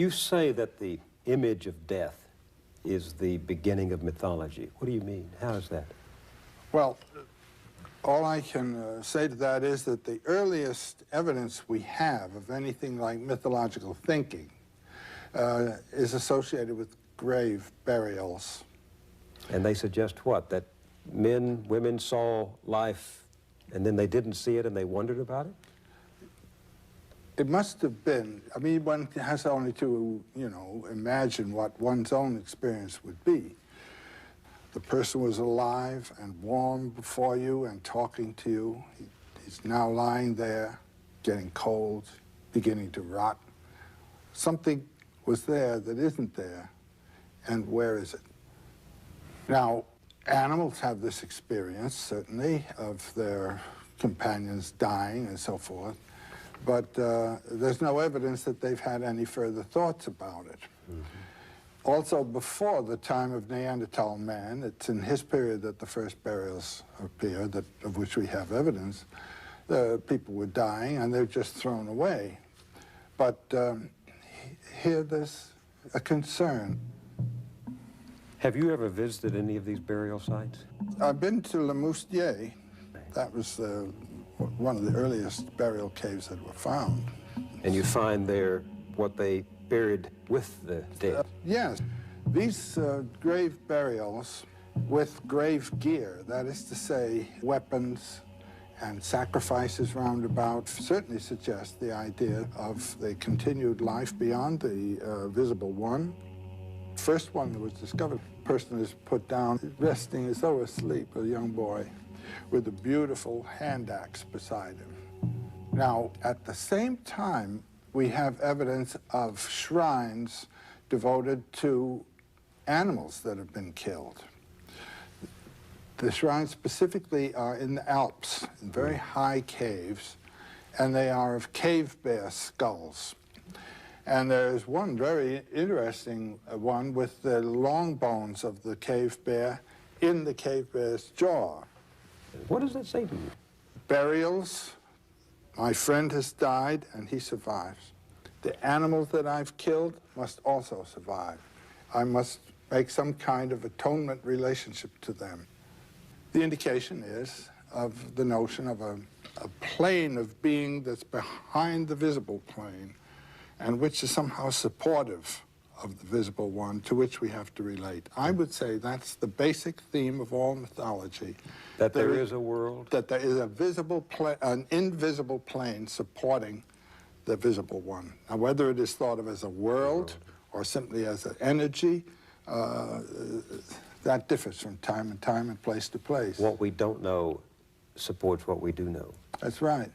You say that the image of death is the beginning of mythology. What do you mean? How is that? Well, all I can say to that is that the earliest evidence we have of anything like mythological thinking is associated with grave burials. And they suggest what? That men, women saw life and then they didn't see it and they wondered about it? It must have been. I mean, one has only to, imagine what one's own experience would be. The person was alive and warm before you and talking to you. He's now lying there, getting cold, beginning to rot. Something was there that isn't there, and where is it? Now, animals have this experience, certainly, of their companions dying and so forth, but there's no evidence that they've had any further thoughts about it. Mm-hmm. Also, before the time of Neanderthal man, it's in his period that the first burials appear, of which we have evidence. The people were dying and they're just thrown away. But here there's a concern. Have you ever visited any of these burial sites? I've been to Le Moustier. That was one of the earliest burial caves that were found. And you find there what they buried with the dead? Yes. These grave burials with grave gear, that is to say, weapons and sacrifices round about, certainly suggest the idea of the continued life beyond the visible one. First one that was discovered, the person is put down, resting as though asleep, a young boy, with a beautiful hand axe beside him. Now, at the same time, we have evidence of shrines devoted to animals that have been killed. The shrines specifically are in the Alps, in very high caves, and they are of cave bear skulls. And there's one very interesting one with the long bones of the cave bear in the cave bear's jaw. What does that say to you? Burials. My friend has died and he survives. The animals that I've killed must also survive. I must make some kind of atonement relationship to them. The indication is of the notion of a plane of being that's behind the visible plane and which is somehow supportive of the visible one to which we have to relate. I would say that's the basic theme of all mythology. That there is a world? That there is an invisible plane supporting the visible one. Now, whether it is thought of as a world or simply as an energy, that differs from time and place to place. What we don't know supports what we do know. That's right.